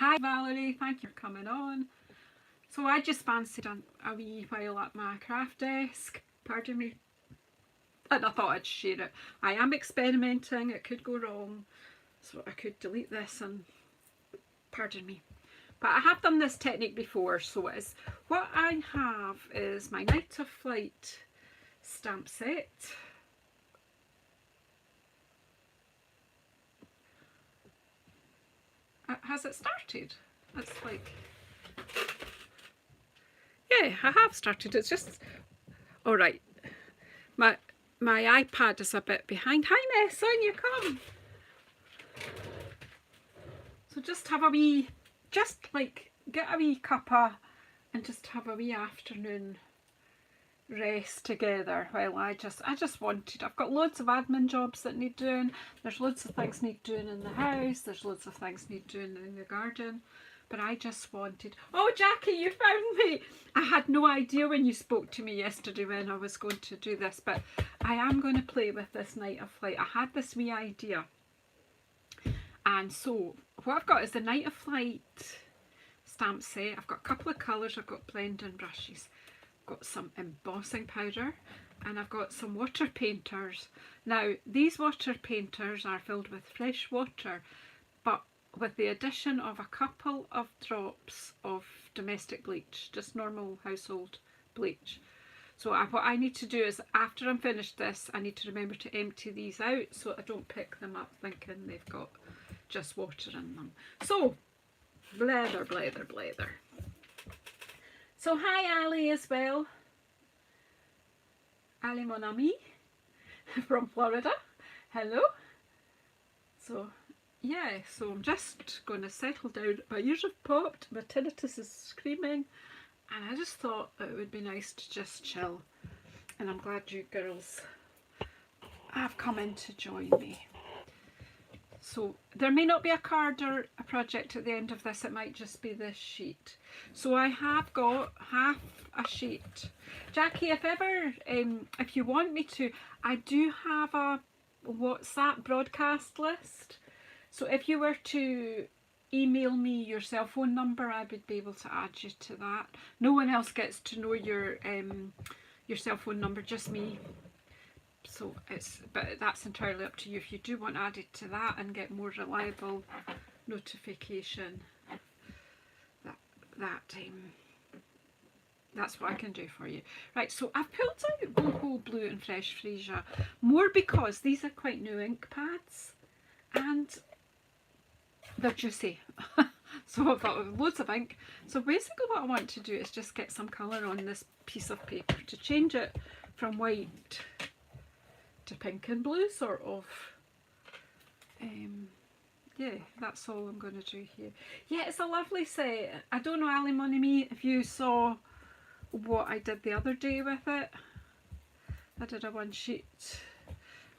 Hi Valerie, thank you for coming on. So I just fancied a wee while at my craft desk, pardon me, and I thought I'd share it. I am experimenting, it could go wrong, so I could delete this and pardon me. But I have done this technique before, so it is. What I have is my Night of Flight stamp set. Has it started? It's like, yeah, I have started. It's just, all right. My iPad is a bit behind. Hi Ness, on you come. So just have a wee, just like get a wee cuppa and just have a wee afternoon rest together while I just wanted, I've got loads of admin jobs that need doing, there's loads of things need doing in the house, there's loads of things need doing in the garden, but I just wanted, oh Jackie, you found me. I had no idea when you spoke to me yesterday when I was going to do this, but I am going to play with this Night of Flight. I had this wee idea, and so what I've got is the Night of Flight stamp set. I've got a couple of colours, I've got blending brushes, got some embossing powder, and I've got some water painters. Now these water painters are filled with fresh water, but with the addition of a couple of drops of domestic bleach, just normal household bleach. So what I need to do is, after I'm finished this, I need to remember to empty these out so I don't pick them up thinking they've got just water in them. So blather, blather, blather. So hi Ali as well. Ali mon ami from Florida. Hello. So yeah, so I'm just going to settle down. My ears have popped, my tinnitus is screaming, and I just thought it would be nice to just chill. And I'm glad you girls have come in to join me. So there may not be a card or a project at the end of this, it might just be this sheet. So I have got half a sheet. Jackie, if ever, if you want me to, I do have a WhatsApp broadcast list. So if you were to email me your cell phone number, I would be able to add you to that. No one else gets to know your cell phone number, just me. So but that's entirely up to you. If you do want added to that and get more reliable notification, that's what I can do for you. Right, so I've pulled out Boho Blue and Fresh Freesia more because these are quite new ink pads and they're juicy. So I've got loads of ink. So basically what I want to do is just get some colour on this piece of paper to change it from white to pink and blue, sort of. Yeah, that's all I'm going to do here. Yeah, it's a lovely set. I don't know, Ali Monimi, if you saw what I did the other day with it. I did a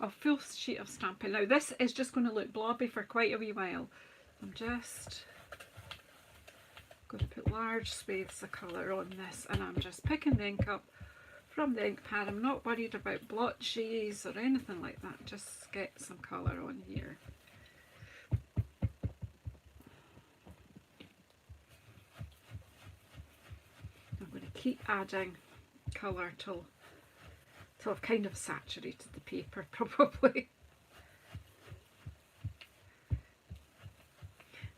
full sheet of stamping. Now this is just going to look blobby for quite a wee while. I'm just going to put large swathes of colour on this, and I'm just picking the ink up from the ink pad. I'm not worried about blotches or anything like that, just get some colour on here. I'm going to keep adding colour till I've kind of saturated the paper probably.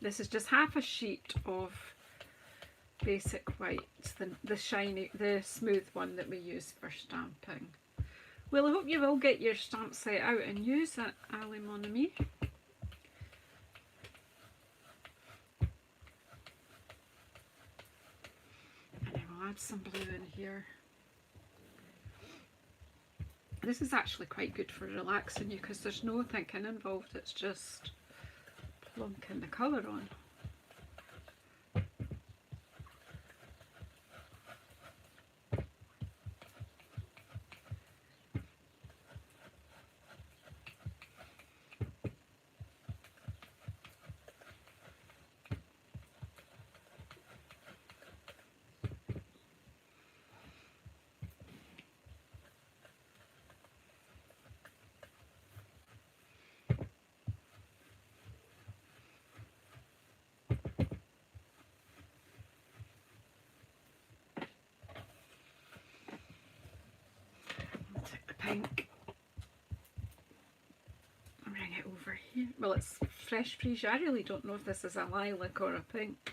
This is just half a sheet of basic white, the shiny, the smooth one that we use for stamping. Well, I hope you will get your stamp set out and use it, Ali mon ami. And I will add some blue in here. This is actually quite good for relaxing you because there's no thinking involved, it's just plonking the colour on. pink. I'll bring it over here. Well, it's fresh freesia. I really don't know if this is a lilac or a pink.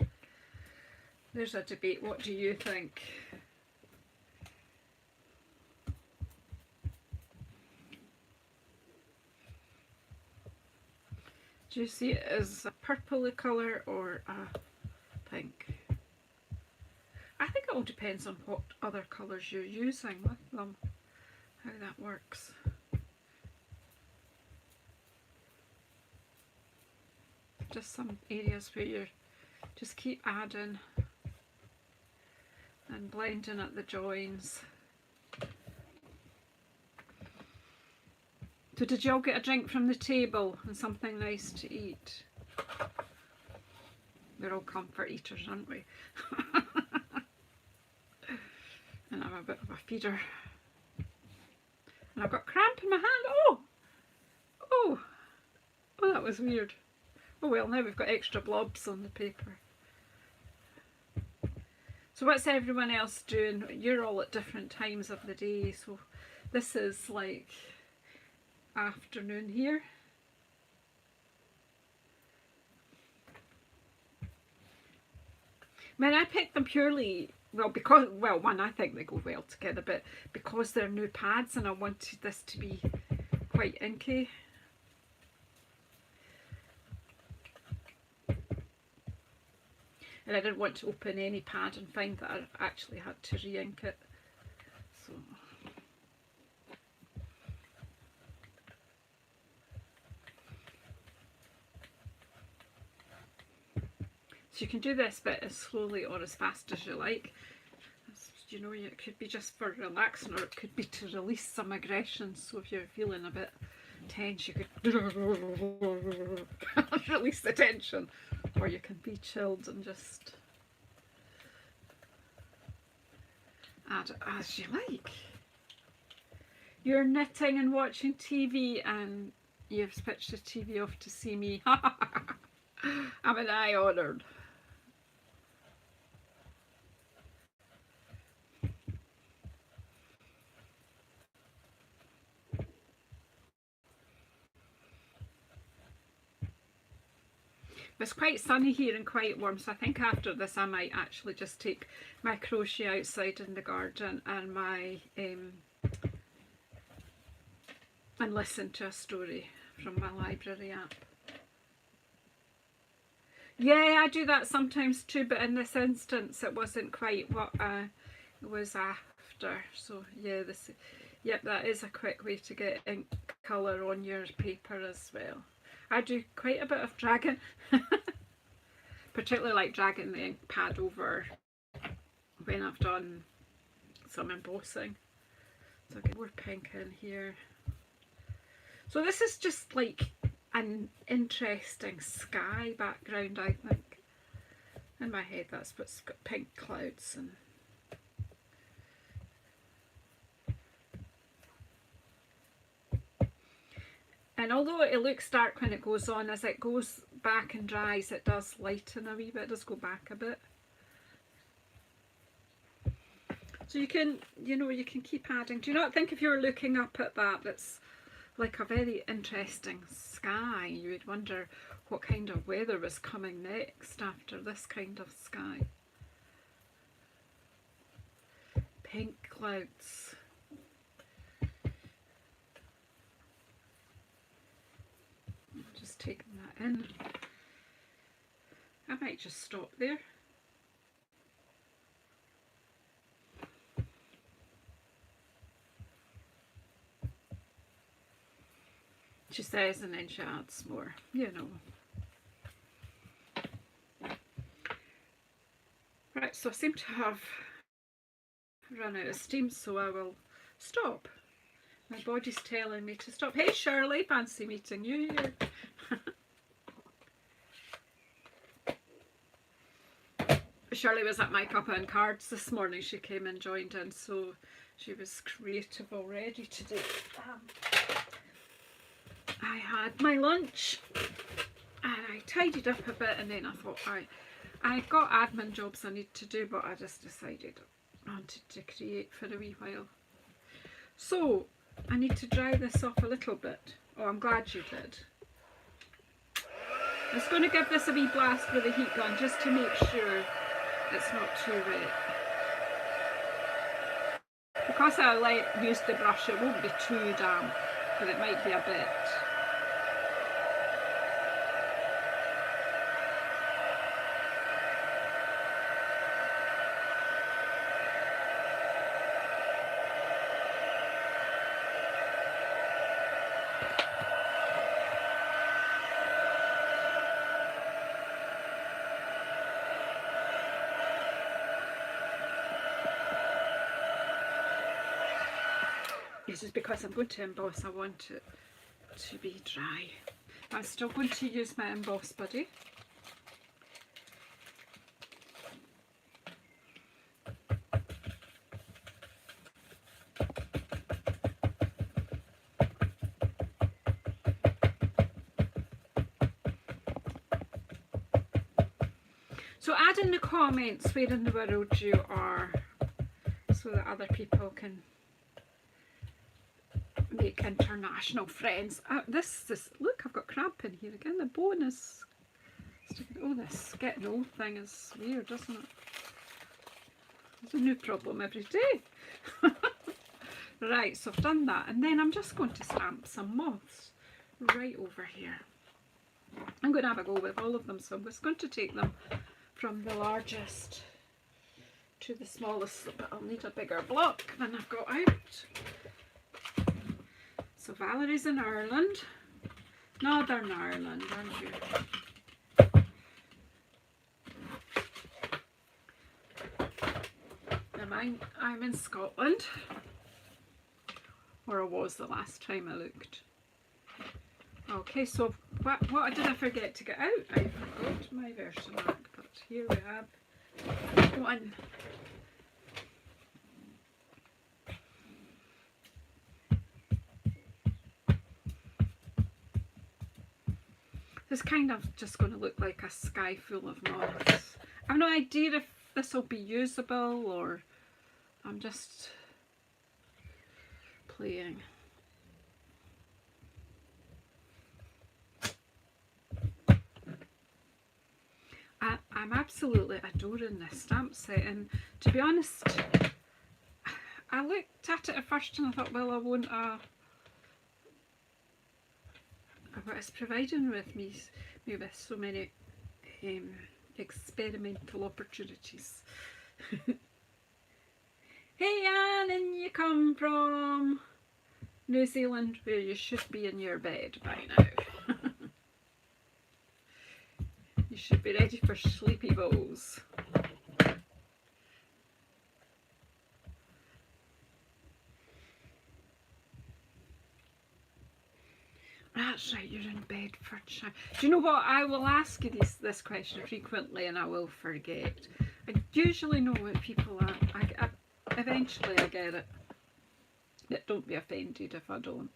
There's a debate. What do you think? Do you see it as a purpley colour or a pink? I think it all depends on what other colours you're using with them, how that works. Just some areas where you just keep adding and blending at the joins. So did you all get a drink from the table and something nice to eat? We're all comfort eaters, aren't we? And I'm a bit of a feeder. And I've got cramp in my hand. Oh! Oh! Oh, that was weird. Oh well, now we've got extra blobs on the paper. So what's everyone else doing? You're all at different times of the day. So this is like afternoon here. I mean, I picked them purely, well, because, well, one, I think they go well together, but because they're new pads and I wanted this to be quite inky. And I didn't want to open any pad and find that I actually had to re-ink it. So you can do this bit as slowly or as fast as you like. You know, it could be just for relaxing, or it could be to release some aggression. So if you're feeling a bit tense, you could release the tension, or you can be chilled and just add it as you like. You're knitting and watching TV and you've switched the TV off to see me. I'm an eye honoured. It's quite sunny here and quite warm, so I think after this I might actually just take my crochet outside in the garden and my and listen to a story from my library app. Yeah, I do that sometimes too, but in this instance it wasn't quite what I was after. So yeah, yep, that is a quick way to get ink colour on your paper as well. I do quite a bit of dragging, particularly like dragging the ink pad over when I've done some embossing. So I get more pink in here. So this is just like an interesting sky background, I think. In my head that's what's got pink clouds and although it looks dark when it goes on, as it goes back and dries it does lighten a wee bit, it does go back a bit. So you can, you know, you can keep adding. Do you not think if you were looking up at that, that's like a very interesting sky, you would wonder what kind of weather was coming next after this kind of sky. Pink clouds. Just taking that in. I might just stop there. She says, and then she adds more, you know. Right, so I seem to have run out of steam, so I will stop. My body's telling me to stop. Hey Shirley, fancy meeting you here. Shirley was at my Cuppa and Cards this morning. She came and joined in, so she was creative already today. I had my lunch and I tidied up a bit, and then I thought I got admin jobs I need to do, but I just decided I wanted to create for a wee while. So I need to dry this off a little bit. Oh, I'm glad you did. I'm just going to give this a wee blast with a heat gun just to make sure it's not too wet. Because I use the brush, it won't be too damp, but it might be a bit. This is because I'm going to emboss, I want it to be dry. I'm still going to use my emboss buddy. So add in the comments where in the world you are so that other people can make international friends. Look, I've got cramp in here again. The bone is sticking. Oh, this getting old thing is weird, isn't it? There's a new problem every day. Right, so I've done that, and then I'm just going to stamp some moths right over here. I'm going to have a go with all of them, so I'm just going to take them from the largest to the smallest, but I'll need a bigger block than I've got out. So Valerie's in Ireland, Northern Ireland, aren't you? I'm in Scotland, or I was the last time I looked. Okay, so what did I forget to get out? I forgot my version mark, but here we have one. It's kind of just going to look like a sky full of moths. I have no idea if this will be usable or I'm just playing. I'm absolutely adoring this stamp set, and to be honest, I looked at it at first and I thought, well, I want but it's providing me with so many experimental opportunities. Hey Anne, and you come from New Zealand, where you should be in your bed by now. You should be ready for sleepy balls. That's right, you're in Bedfordshire. Do you know what? I will ask you this question frequently and I will forget. I usually know what people are. Eventually I get it. But don't be offended if I don't.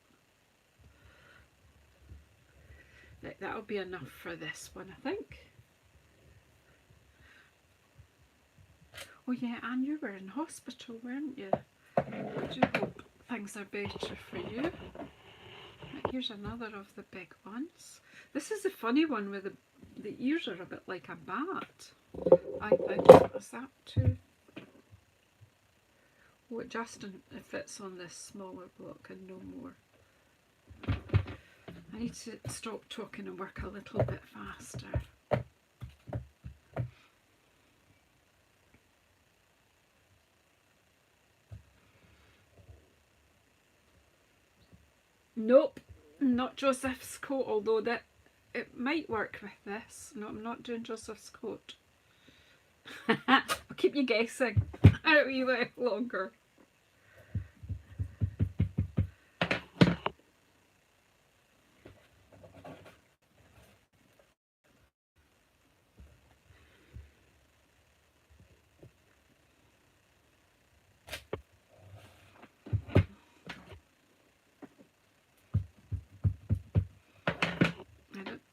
Right, that'll be enough for this one, I think. Oh yeah, and you were in hospital, weren't you? I do hope things are better for you. Right, here's another of the big ones. This is a funny one where the ears are a bit like a bat. I think. Is that too? Oh, it just fits on this smaller block and no more. I need to stop talking and work a little bit faster. Nope, not Joseph's coat, although it might work with this. No, I'm not doing Joseph's coat. I'll keep you guessing a wee bit longer.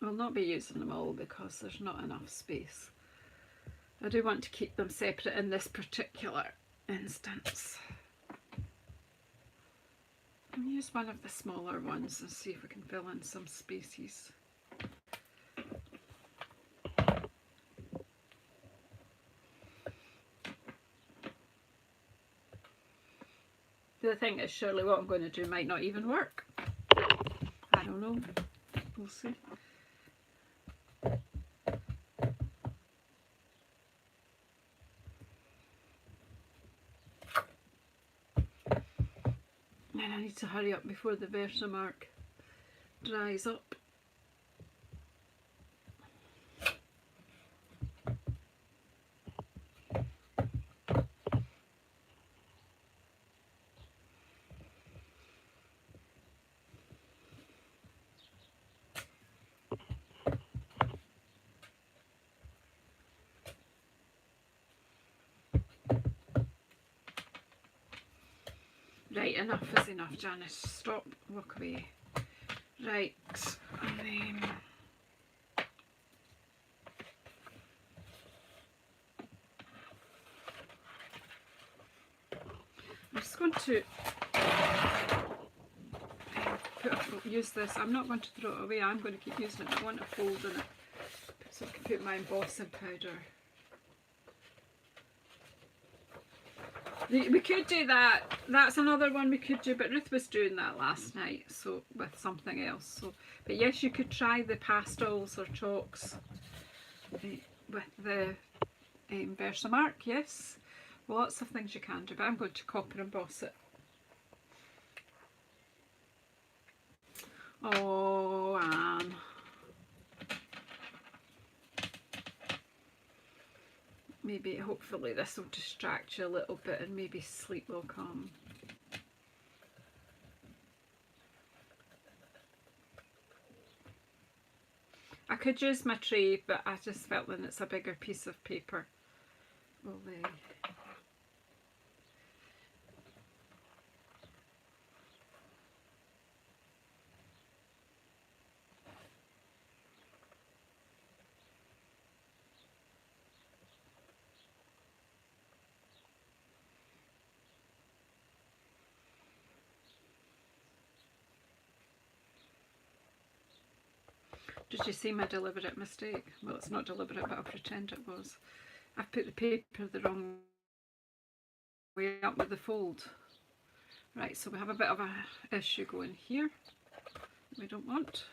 I'll not be using them all because there's not enough space. I do want to keep them separate in this particular instance. I'll use one of the smaller ones and see if we can fill in some spaces. The thing is, surely what I'm going to do might not even work. I don't know. We'll see. And I need to hurry up before the Versamark dries up. Right, enough is enough, Janice. Stop, walk away. Right, and then I'm just going to use this. I'm not going to throw it away. I'm going to keep using it. I want to fold in it so I can put my embossing powder. We could do that. That's another one we could do, but Ruth was doing that last night, so with something else. So, but yes, you could try the pastels or chalks with the Versamark. Yes, well, lots of things you can do, but I'm going to copper emboss it. Oh, Anne. Maybe, hopefully this will distract you a little bit and maybe sleep will come. I could use my tray, but I just felt that it's a bigger piece of paper. Well, did you see my deliberate mistake? Well, it's not deliberate, but I'll pretend it was. I've put the paper the wrong way up with the fold. Right, so we have a bit of an issue going here. We don't want.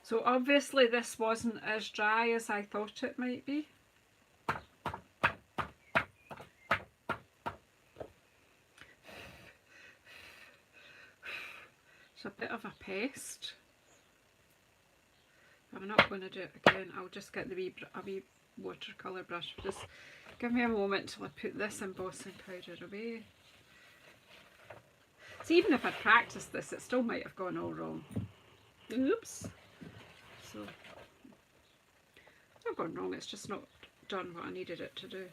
So obviously this wasn't as dry as I thought it might be. It's a bit of a pest. I'm not going to do it again. I'll just get a wee watercolour brush. Just give me a moment till I put this embossing powder away. So even if I'd practiced this, it still might have gone all wrong. Oops. So it's not gone wrong, it's just not done what I needed it to do.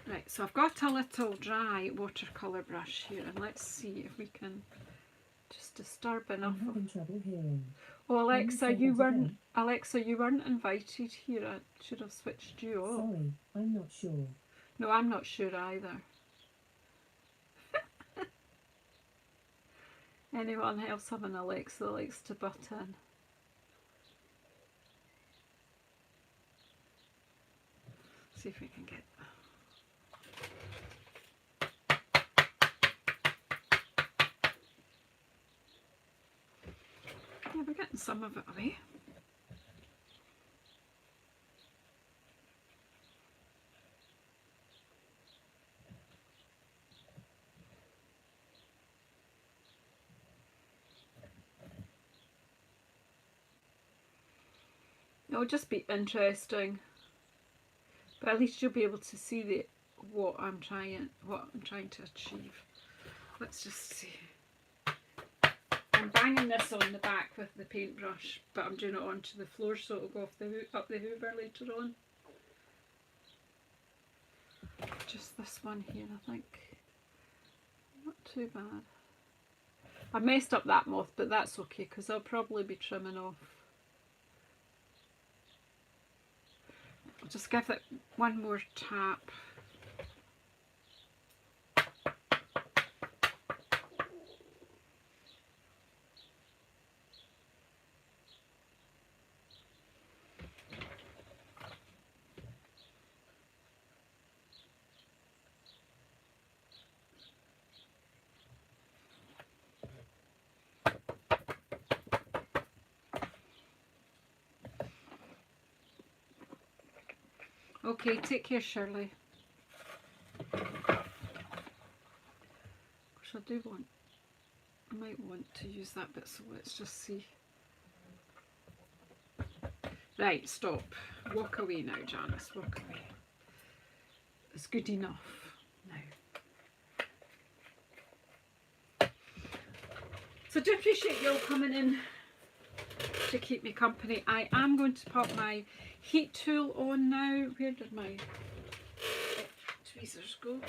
Right, so I've got a little dry watercolour brush here, and let's see if we can just disturb enough. I'm having trouble hearing. Oh, Alexa, you weren't invited here. I should have switched you off. Sorry, I'm not sure. No, I'm not sure either. Anyone else have an Alexa that likes to butt in? See if we can get that. Yeah, we're getting some of it away. It'll just be interesting, but at least you'll be able to see what I'm trying to achieve. Let's just see. I'm banging this on the back with the paintbrush, but I'm doing it onto the floor so it'll go off up the hoover later on. Just this one here, I think. Not too bad. I messed up that moth, but that's okay because I'll probably be trimming off. I'll just give it one more tap. Okay, take care, Shirley. Of course, I might want to use that bit, so let's just see. Right, stop. Walk away now, Janice, walk away. It's good enough now. So I do appreciate you all coming in to keep me company. I am going to pop my heat tool on now. Where did my tweezers go?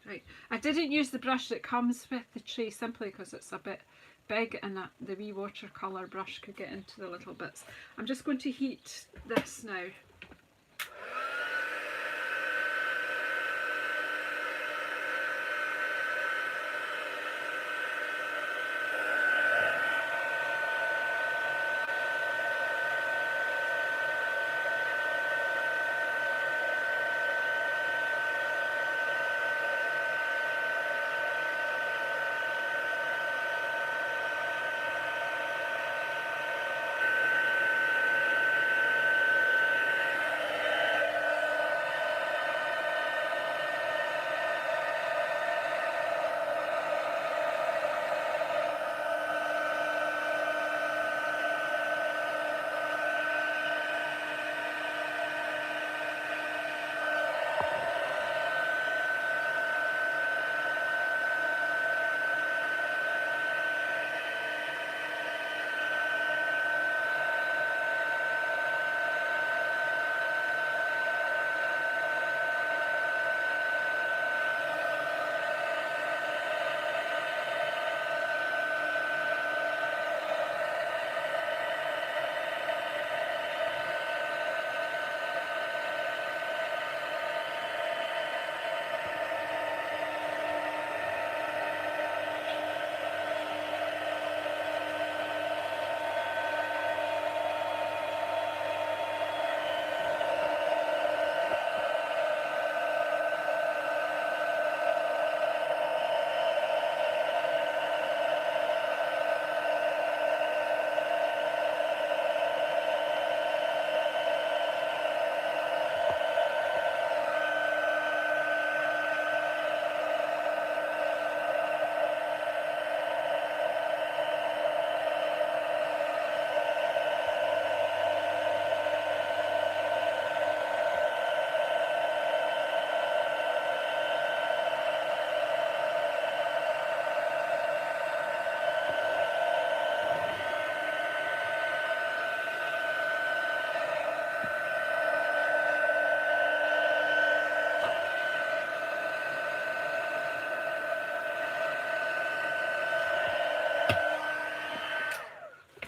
Right, I didn't use the brush that comes with the tray simply because it's a bit big and that the wee watercolour brush could get into the little bits. I'm just going to heat this now.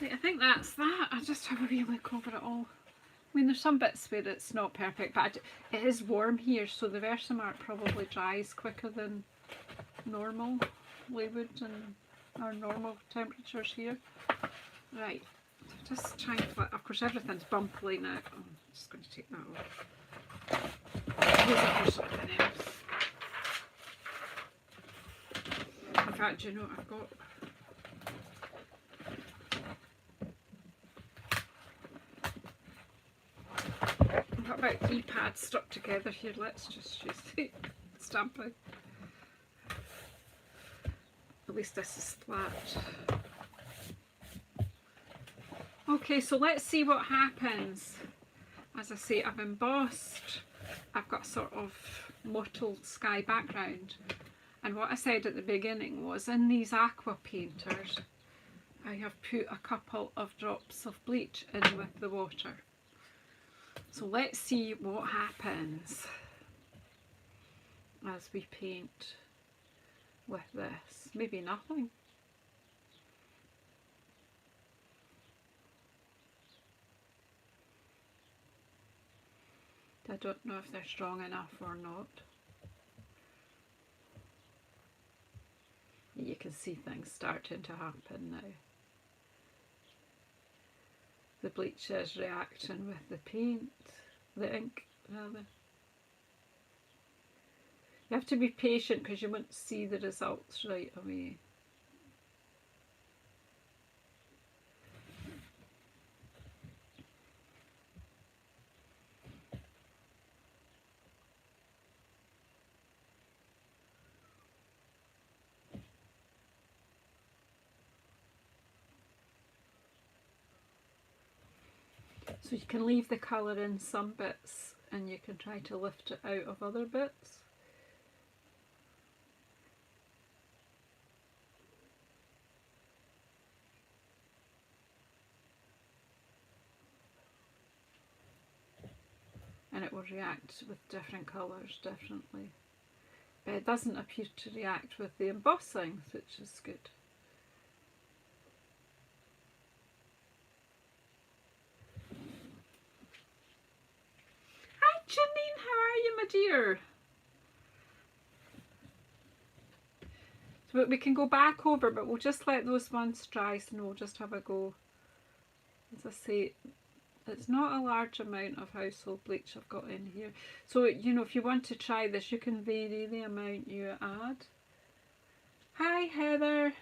I think that's that. I just have a wee look over it all. I mean, there's some bits where it's not perfect, but it is warm here, so the Versamark probably dries quicker than normal would in our normal temperatures here. Right, just trying to flip. Of course, everything's bumpy now. Oh, I'm just going to take that off. Use it for something else. In fact, you know, I've got about 3 pads stuck together here. Let's just use the stamping. At least this is flat. Okay, so let's see what happens. As I say, I've embossed. I've got sort of mottled sky background. And what I said at the beginning was in these aqua painters, I have put a couple of drops of bleach in with the water. So let's see what happens as we paint with this. Maybe nothing. I don't know if they're strong enough or not. You can see things starting to happen now. The bleach is reacting with the paint, the ink rather. You have to be patient because you won't see the results right away. So you can leave the colour in some bits and you can try to lift it out of other bits. And it will react with different colours differently. But it doesn't appear to react with the embossing, which is good. Hi Janine, how are you, my dear? So we can go back over, but we'll just let those ones dry and we'll just have a go. As I say, it's not a large amount of household bleach I've got in here. So, you know, if you want to try this, you can vary the amount you add. Hi Heather.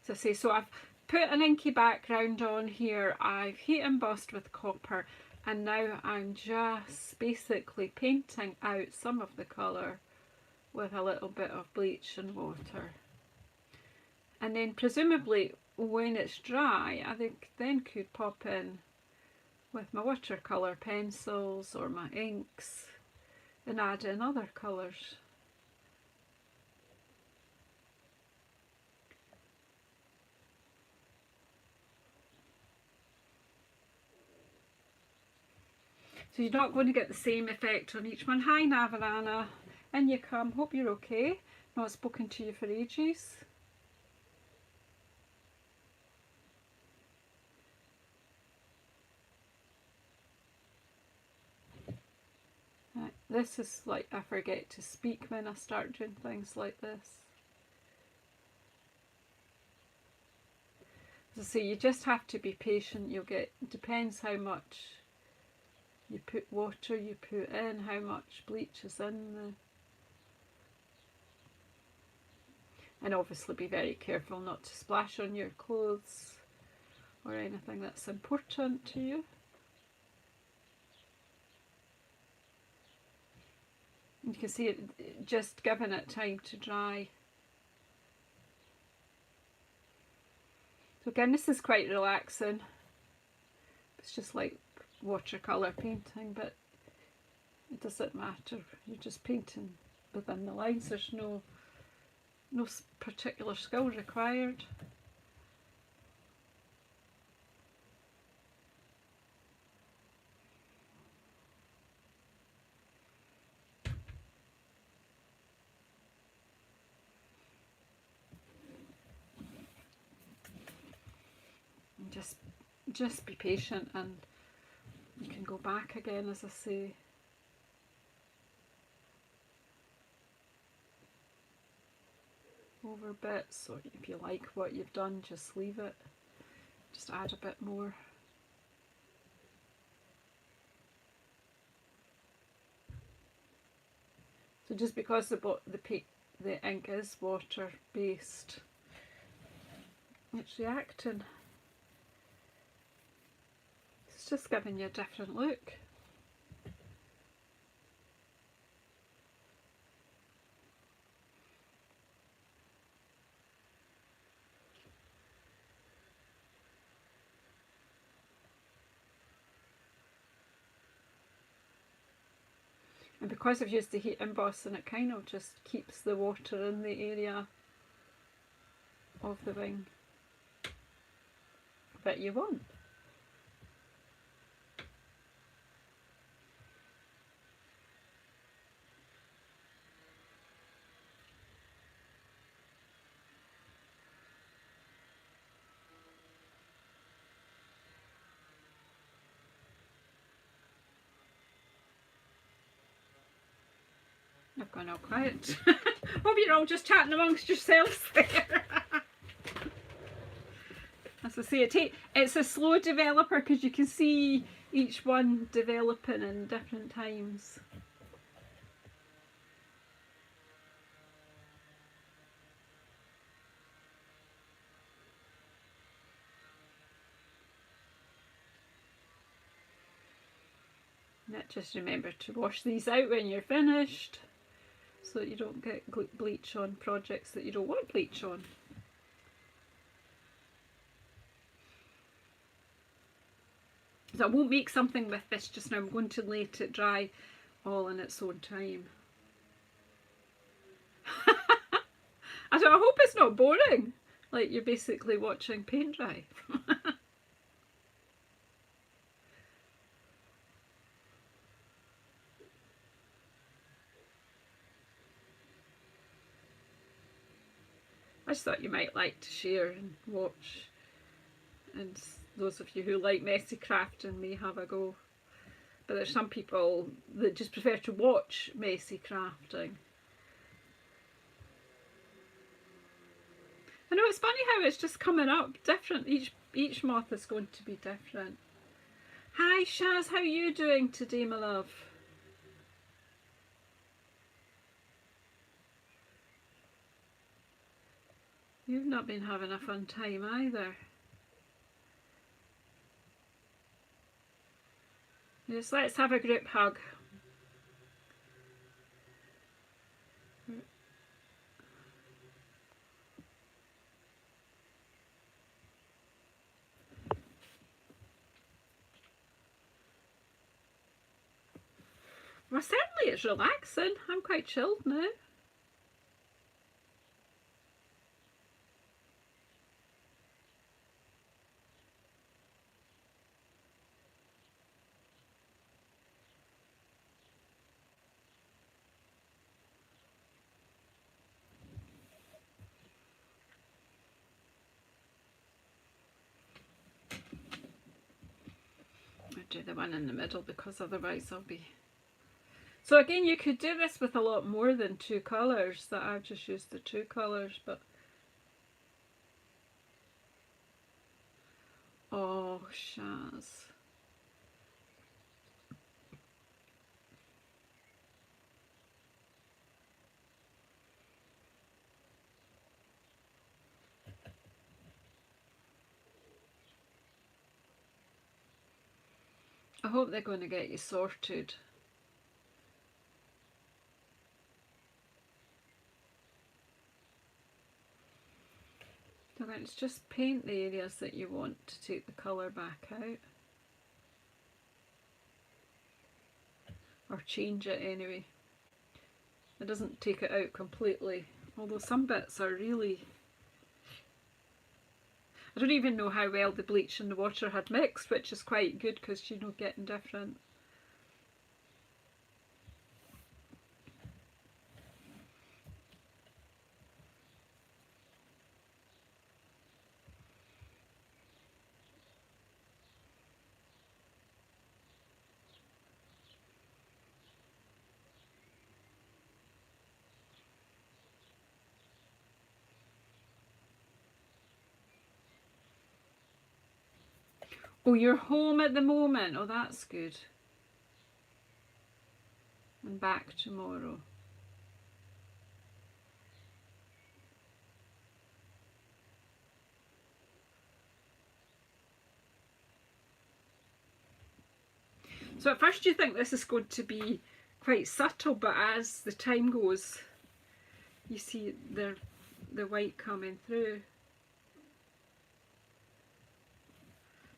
As I say, so I've put an inky background on here, I've heat embossed with copper, and now I'm just basically painting out some of the colour with a little bit of bleach and water. And then presumably when it's dry, I think then could pop in with my watercolour pencils or my inks and add in other colours. So you're not going to get the same effect on each one. Hi Navarana, in you come, hope you're okay. Not spoken to you for ages. Right, this is like I forget to speak when I start doing things like this. As I say, you just have to be patient. You'll get, depends how much you put water you put in, how much bleach is in the, and obviously be very careful not to splash on your clothes or anything that's important to you. You can see it just giving it time to dry. So again, this is quite relaxing. It's just like watercolour painting, but it doesn't matter. You're just painting within the lines. There's no particular skill required. And just be patient, and you can go back again, as I say. Over bits, or if you like what you've done, just leave it. Just add a bit more. So just because the ink is water based, it's reacting. It's just giving you a different look. And because I've used the heat embossing, it kind of just keeps the water in the area of the wing that you want. I've gone all quiet. Hope you're all just chatting amongst yourselves there. As I say, it's a slow developer because you can see each one developing in different times. And just remember to wash these out when you're finished, so that you don't get bleach on projects that you don't want bleach on. So I won't make something with this just now. I'm going to let it dry all in its own time. I hope it's not boring, like you're basically watching paint dry. I just thought you might like to share and watch, and those of you who like messy crafting may have a go. But there's some people that just prefer to watch messy crafting. I know, it's funny how it's just coming up different. Each moth is going to be different. Hi Shaz, how are you doing today, my love? You've not been having a fun time either. Yes, let's have a group hug. Well, certainly it's relaxing. I'm quite chilled now. I'll do the one in the middle because otherwise I'll be... So again, you could do this with a lot more than 2 colours, that I've just used the 2 colours, but... Oh, Shaz. I hope they're going to get you sorted. So let's just paint the areas that you want to take the colour back out. Or change it anyway. It doesn't take it out completely, although some bits are really... I don't even know how well the bleach and the water had mixed, which is quite good because, you know, getting different. Oh, you're home at the moment. Oh, that's good. And back tomorrow. So at first you think this is going to be quite subtle, but as the time goes, you see the white coming through.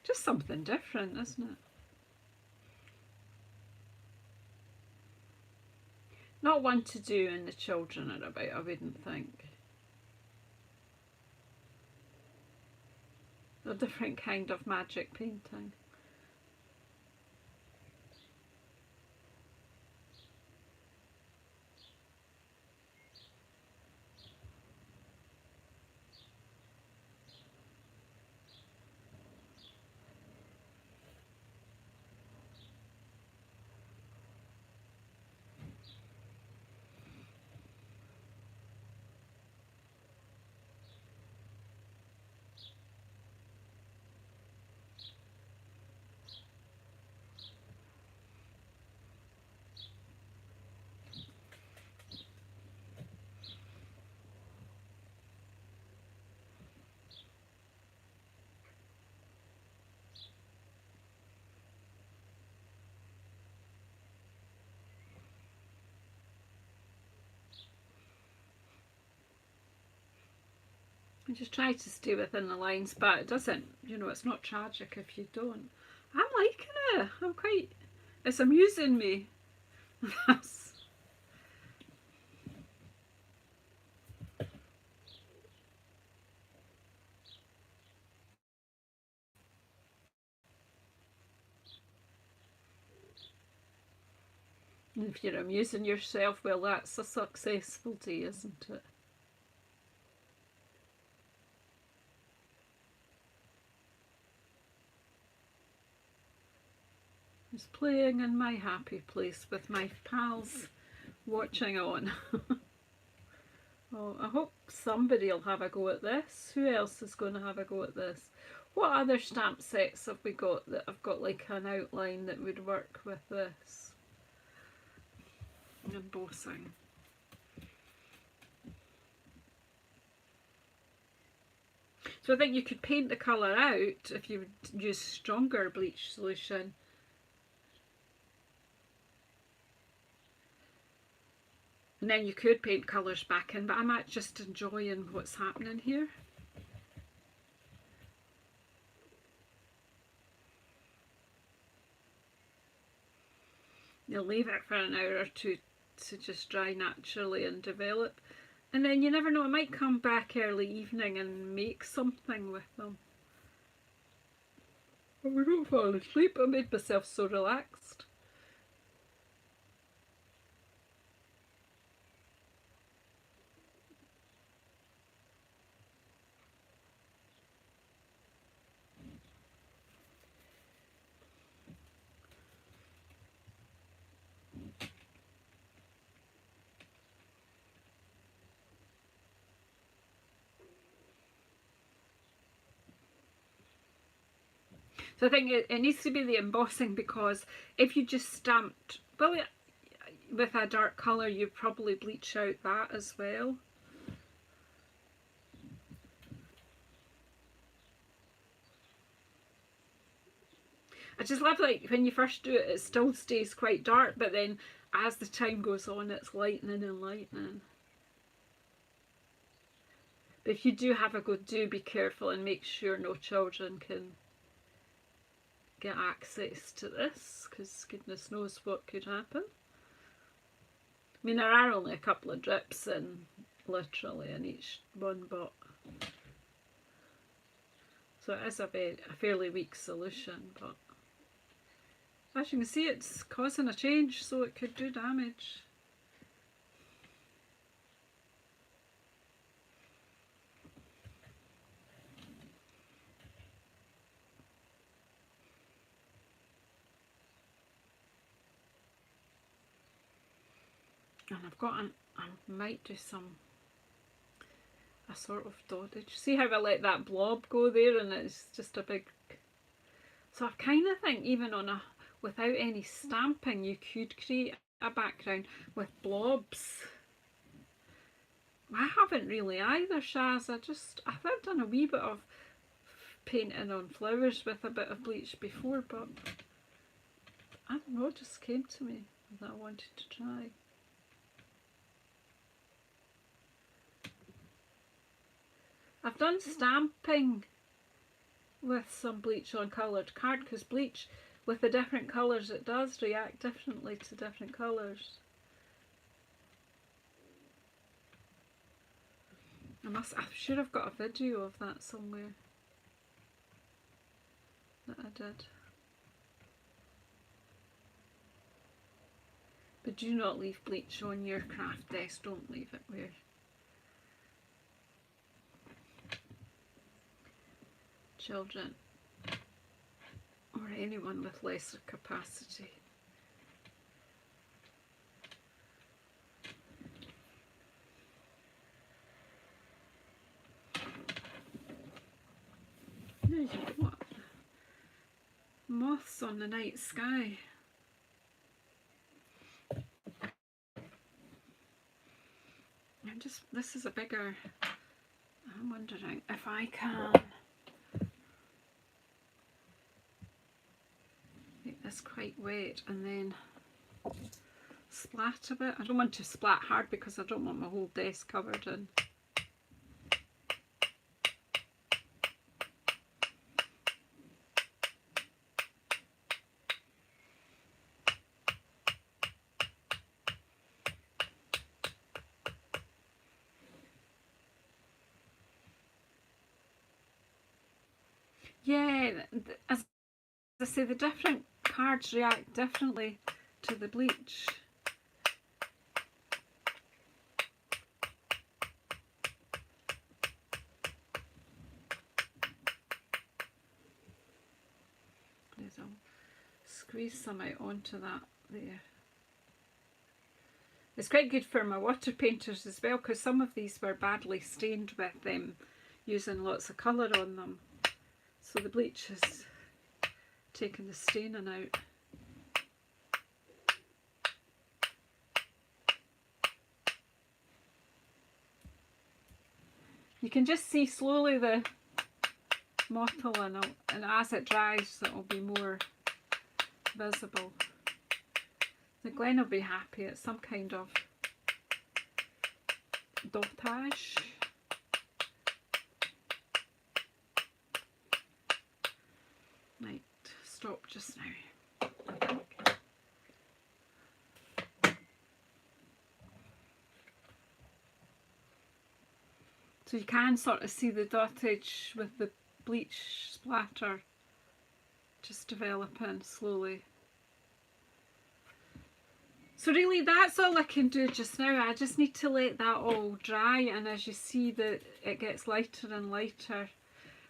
Just something different, isn't it? not one to do and the children are about, I wouldn't think. A different kind of magic painting. I just try to stay within the lines, but it doesn't, you know, it's not tragic if you don't. I'm liking it. I'm quite, it's amusing me. And if you're amusing yourself, well, that's a successful day, isn't it? Just playing in my happy place with my pals watching on. Oh, I hope somebody will have a go at this. Who else is going to have a go at this? What other stamp sets have we got that have got like an outline that would work with this? Embossing. So I think you could paint the colour out if you would use stronger bleach solution. And then you could paint colours back in, but I'm just enjoying what's happening here. You'll leave it for an hour or two to just dry naturally and develop. And then you never know, I might come back early evening and make something with them. But we don't fall asleep. I made myself so relaxed. So I think it needs to be the embossing, because if you just stamped, well, with a dark colour, you probably bleach out that as well. I just love, like, when you first do it, it still stays quite dark, but then as the time goes on, it's lightening and lightening. But if you do have a go, do be careful and make sure no children can get access to this, because goodness knows what could happen. I mean, there are only a couple of drips in, literally, in each one, but so it is a fairly weak solution, but as you can see, it's causing a change, so it could do damage. And I've got I might do a sort of dottage. See how I let that blob go there, and it's just a big. So I kind of think even on without any stamping, you could create a background with blobs. I haven't really either, Shaz. I've done a wee bit of painting on flowers with a bit of bleach before, but I don't know, it just came to me that I wanted to try. I've done stamping with some bleach on coloured card, because bleach with the different colours, it does react differently to different colours. I'm sure I've got a video of that somewhere that I did. But do not leave bleach on your craft desk, don't leave it where children or anyone with lesser capacity. There you go. Moths on the night sky. This is a bigger, I'm wondering if I can make this quite wet and then splat a bit. I don't want to splat hard because I don't want my whole desk covered in. Yeah, as I say, the different cards react differently to the bleach. I'll squeeze some out onto that there. It's quite good for my water painters as well, because some of these were badly stained with them using lots of colour on them. So the bleach has taken the staining out. You can just see slowly the mottle, and as it dries it will be more visible. The Glen will be happy. It's some kind of dotage. Might stop just now, I think. So you can sort of see the dotage with the bleach splatter just developing slowly. So really that's all I can do just now. I just need to let that all dry, and as you see that it gets lighter and lighter,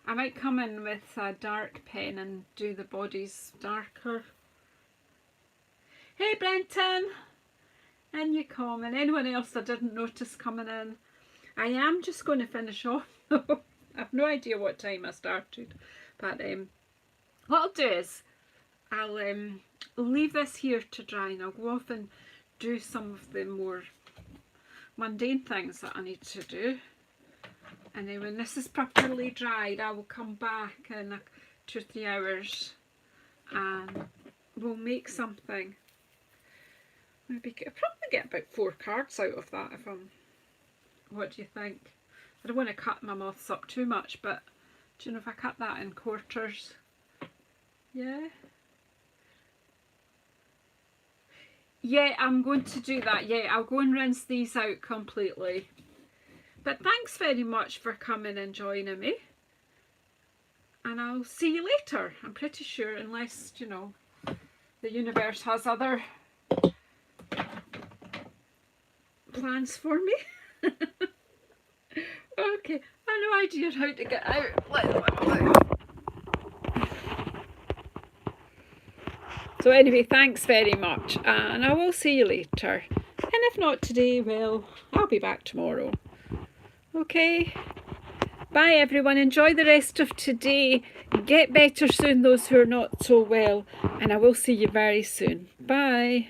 I might come in with a dark pen and do the bodies darker. Hey Brenton! In you come, and anyone else I didn't notice coming in. I am just going to finish off. I've no idea what time I started, but what I'll do is I'll leave this here to dry, and I'll go off and do some of the more mundane things that I need to do. And then when this is properly dried, I will come back in 2 or 3 hours and we'll make something. Maybe I'll probably get about 4 cards out of that if I'm... What do you think? I don't want to cut my moths up too much, but do you know, if I cut that in quarters? Yeah? Yeah, I'm going to do that. Yeah, I'll go and rinse these out completely. But thanks very much for coming and joining me. And I'll see you later. I'm pretty sure, unless, you know, the universe has other plans for me. Okay, I have no idea how to get out. So anyway, thanks very much, and I will see you later. And if not today, well, I'll be back tomorrow. Okay, bye everyone. Enjoy the rest of today. Get better soon, those who are not so well, and I will see you very soon. Bye.